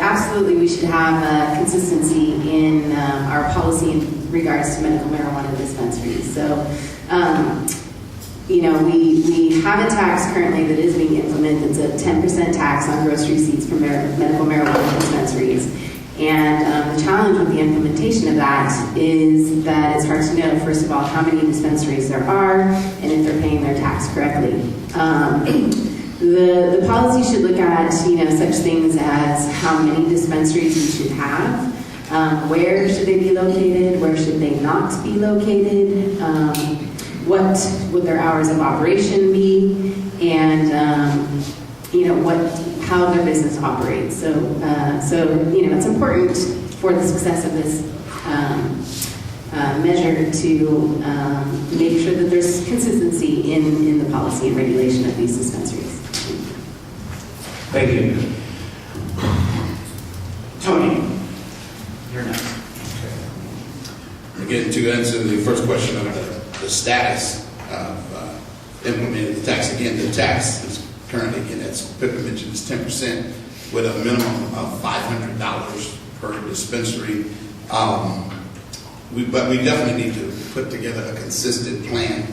Absolutely we should have consistency in our policy in regards to medical marijuana dispensaries. So, we have a tax currently that is being implemented. It's a 10% tax on gross receipts from medical marijuana dispensaries. And the challenge with the implementation of that is that it's hard to know, first of all, how many dispensaries there are and if they're paying their tax correctly. The policy should look at, such things as how many dispensaries we should have, where should they be located, where should they not be located, what would their hours of operation be, and how their business operates. So it's important for the success of this measure to make sure that there's consistency in the policy and regulation of these dispensaries. Thank you. Tony, you're next. Okay. Again, to answer the first question of the status of implementing the tax, again, the tax is currently, again, as Pippa mentioned, is 10% with a minimum of $500 per dispensary. But we definitely need to put together a consistent plan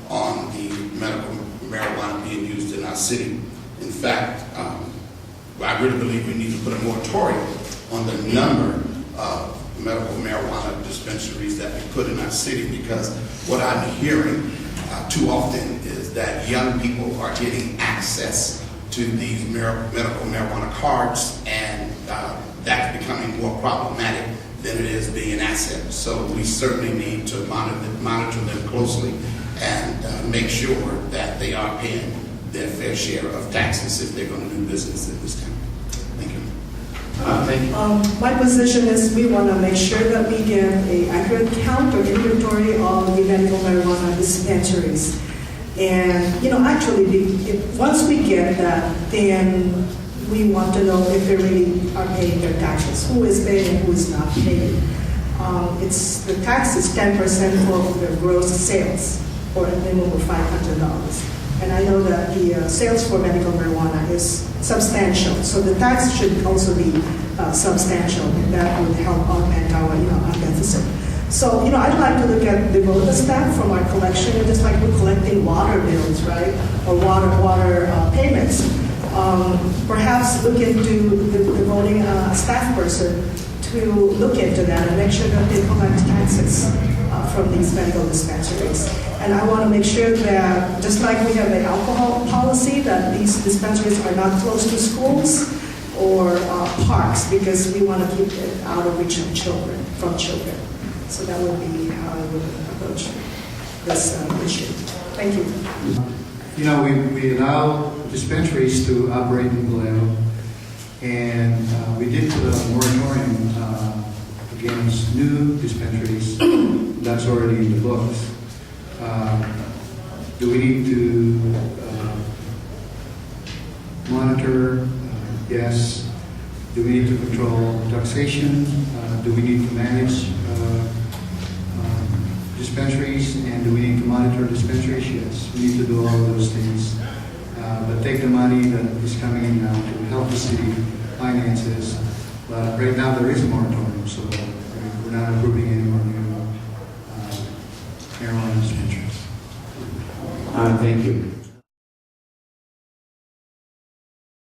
on the medical marijuana being used in our city. In fact, I really believe we need to put a moratorium on the number of medical marijuana dispensaries that we put in our city, because what I'm hearing too often is that young people are getting access to these medical marijuana cards, and that's becoming more problematic than it is being an asset. So we certainly need to monitor them closely and make sure that they are paying their fair share of taxes if they're going to do business in this town. Thank you. Thank you. My position is we want to make sure that we get an accurate count or inventory of the medical marijuana dispensaries. And, actually, once we get that, then we want to know if they really are paying their taxes, who is paying and who is not paying. The tax is 10% of their gross sales, or a minimum of $500. And I know that the sales for medical marijuana is substantial, so the tax should also be substantial, and that would help augment our deficit. So, I'd like to look at the voter stamp from our collection, just like we're collecting water bills, right, or water payments. Perhaps look into the voting staff person to look into that and make sure that they collect taxes from these medical dispensaries. And I want to make sure that, just like we have an alcohol policy, that these dispensaries are not close to schools or parks, because we want to keep it out of reach of children. So that would be how I would approach this issue. Thank you. We allow dispensaries to operate in Vallejo, and we did put a moratorium against new dispensaries. That's already in the books. Do we need to monitor? Yes. Do we need to control taxation? Do we need to manage dispensaries? And do we need to monitor dispensaries? Yes. We need to do all of those things. But take the money that is coming in now to help the city finances. But right now there is a moratorium, so we're not approving any more new marijuana dispensaries. Thank you.